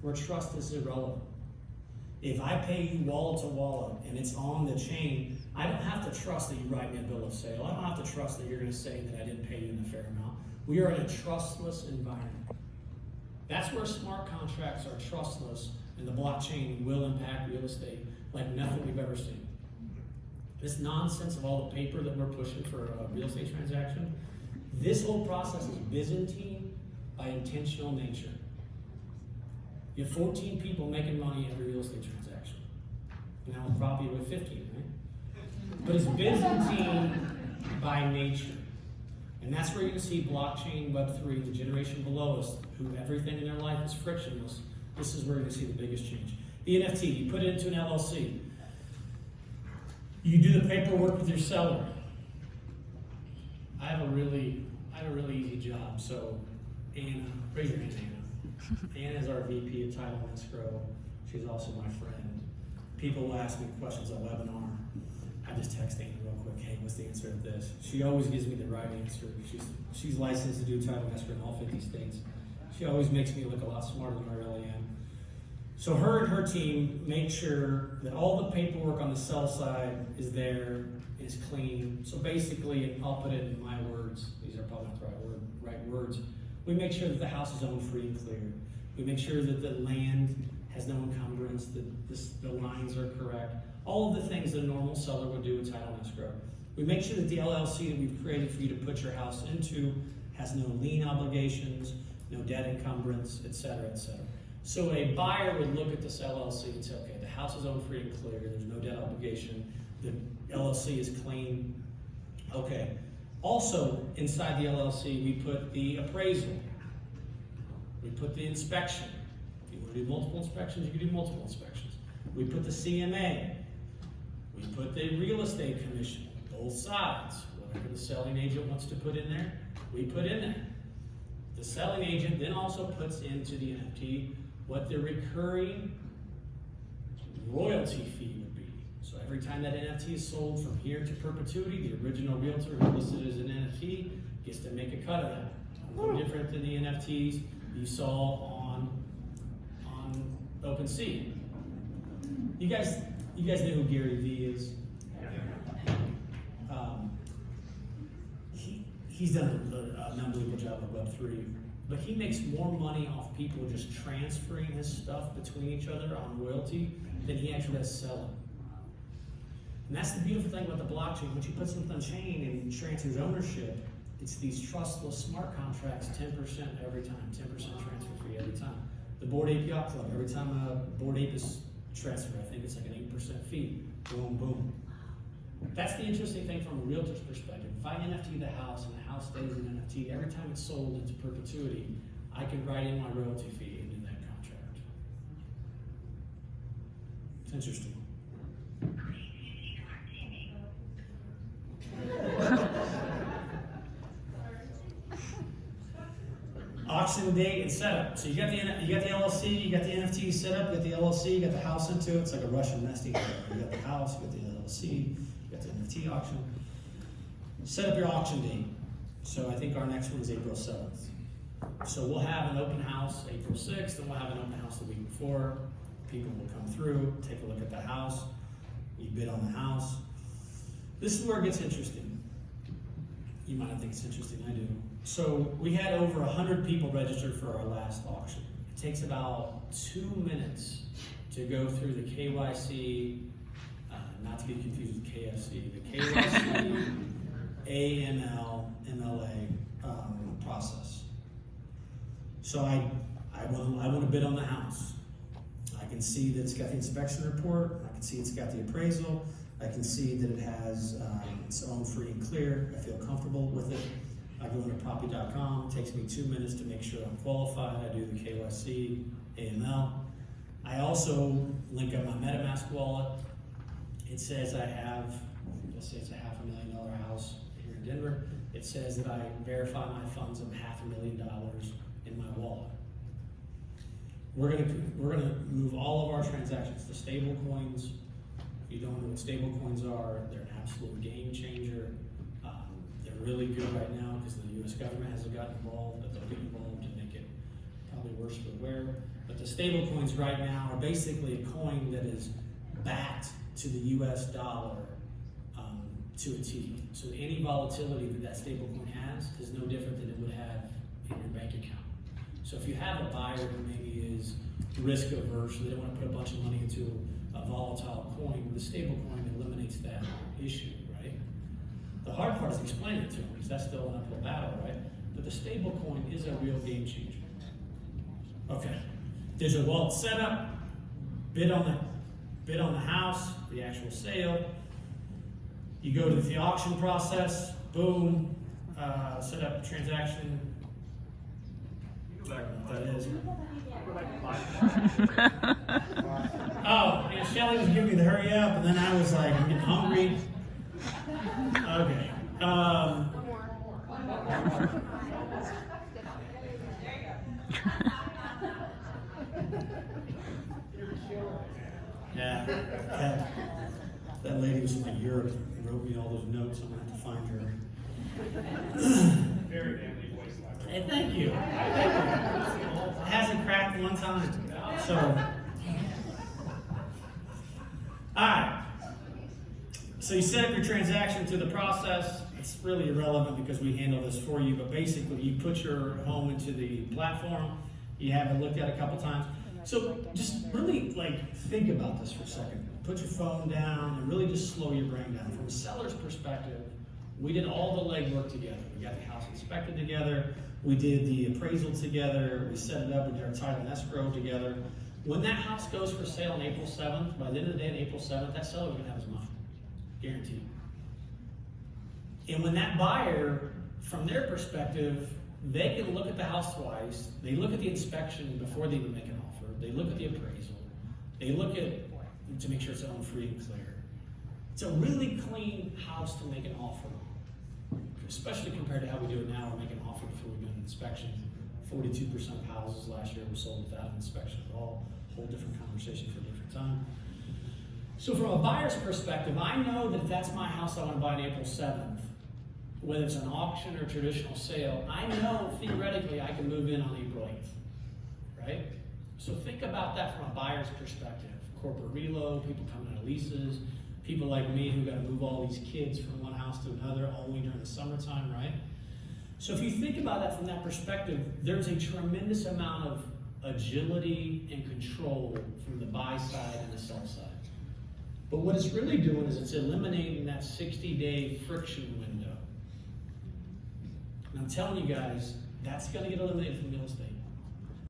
where trust is irrelevant. If I pay you wall to wall and it's on the chain, I don't have to trust that you write me a bill of sale. I don't have to trust that you're going to say that I didn't pay you in a fair amount. We are in a trustless environment. That's where smart contracts are trustless, and the blockchain will impact real estate like nothing we've ever seen. This nonsense of all the paper that we're pushing for a real estate transaction, this whole process is Byzantine by intentional nature. You have 14 people making money every real estate transaction. Now with property with 15, right? But it's Byzantine by nature. And that's where you're going to see blockchain, Web3, the generation below us, who everything in their life is frictionless. This is where you're going to see the biggest change. The NFT, you put it into an LLC. You do the paperwork with your seller. I have a really easy job. So Anna, raise your hand, Anna. Anna's our VP of Title and Escrow. She's also my friend. People will ask me questions on webinar. I just text Anna real quick, hey, what's the answer to this? She always gives me the right answer. She's licensed to do title and escrow in all 50 states. She always makes me look a lot smarter than I really am. So her and her team make sure that all the paperwork on the sell side is there, is clean. So basically, and I'll put it in my words, these are probably not the right words. We make sure that the house is owned free and clear. We make sure that the land has no encumbrance, that the lines are correct. All of the things that a normal seller would do with title and escrow. We make sure that the LLC that we've created for you to put your house into has no lien obligations, no debt encumbrance, et cetera, et cetera. So a buyer would look at this LLC and say, okay, the house is owned free and clear, there's no debt obligation, the LLC is clean. Okay. Also, inside the LLC, we put the appraisal. We put the inspection. If you want to do multiple inspections, you can do multiple inspections. We put the CMA. We put the real estate commission, both sides. Whatever the selling agent wants to put in there, we put in there. The selling agent then also puts into the NFT what the recurring royalty fee would be. So every time that NFT is sold from here to perpetuity, the original realtor who listed it as an NFT gets to make a cut of that. No different than the NFTs you saw on OpenSea. You guys know who Gary Vee is? He's done an unbelievable job of Web3, but he makes more money off people just transferring his stuff between each other on royalty than he actually does selling. And that's the beautiful thing about the blockchain. Once you put something on chain and transfers ownership, it's these trustless smart contracts, 10% every time, 10% transfer fee every time. The Bored Ape Yacht Club, every time a Bored Ape is transferred, I think it's like an 8% fee. Boom, boom. That's the interesting thing from a realtor's perspective. If I NFT the house and the house stays an NFT, every time it's sold into perpetuity, I can write in my royalty fee into that contract. It's interesting. Auction date and setup. So you got the LLC, you got the NFT set up, you got the LLC, you got the house into it. It's like a Russian nesting egg. You got the house, you got the LLC, you got the NFT auction. Set up your auction date. So I think our next one is April 7th. So we'll have an open house April 6th, and we'll have an open house the week before. People will come through, take a look at the house. You bid on the house. This is where it gets interesting. You might not think it's interesting, I do. So we had over 100 people registered for our last auction. It takes about 2 minutes to go through the KYC, not to be confused with KFC, the KYC, AML, MLA process. So I want to bid on the house. I can see that it's got the inspection report. I can see it's got the appraisal. I can see that it has its own free and clear. I feel comfortable with it. I go into property.com, it takes me 2 minutes to make sure I'm qualified. I do the KYC, AML. I also link up my MetaMask wallet. It says I have, let's say it's a $500,000 house here in Denver. It says that I verify my funds of $500,000 in my wallet. We're gonna move all of our transactions to stable coins. If you don't know what stable coins are, they're an absolute game changer. They're really good right now because the U.S. government hasn't gotten involved, but they'll get involved to make it probably worse for wear. But the stable coins right now are basically a coin that is backed to the US dollar to a T. So any volatility that that stable coin has is no different than it would have in your bank account. So if you have a buyer who maybe is risk averse, they don't want to put a bunch of money into a volatile coin, the stable coin eliminates that issue, right? The hard part is explaining it to them, because that's still an uphill battle, right? But the stable coin is a real game changer. Okay, there's a wallet setup, bid on the house, the actual sale. You go to the auction process, boom, set up a transaction. That is. Oh, yeah, Shelly was giving me the hurry up, and then I was like, I'm getting hungry. Okay. Yeah. That lady was from Europe and wrote me all those notes. I'm gonna have to find her. Very manly voice. Hey, thank you. It hasn't cracked one time. So, all right. So you set up your transaction through the process. It's really irrelevant because we handle this for you, but basically you put your home into the platform. You have it looked at a couple times. So just really think about this for a second. Put your phone down and really just slow your brain down. From a seller's perspective, we did all the legwork together. We got the house inspected together. We did the appraisal together. We set it up. We did our title and escrow together. When that house goes for sale on April 7th, by the end of the day on April 7th, that seller's gonna have his money, guaranteed. And when that buyer, from their perspective, they can look at the house twice. They look at the inspection before they even make an offer. They look at the appraisal. They look at to make sure it's owned free and clear. It's a really clean house to make an offer, especially compared to how we do it now. We make an offer before we do an inspection. 42% of houses last year were sold without an inspection at all. Whole different conversation for a different time. So from a buyer's perspective, I know that if that's my house I want to buy on April 7th, whether it's an auction or traditional sale, I know theoretically I can move in on April 8th, right? So think about that from a buyer's perspective. Corporate reload, people coming out of leases, people like me who got to move all these kids from one house to another only during the summertime, right? So if you think about that from that perspective, there's a tremendous amount of agility and control from the buy side and the sell side. But what it's really doing is it's eliminating that 60-day friction window. And I'm telling you guys, that's going to get eliminated from real estate.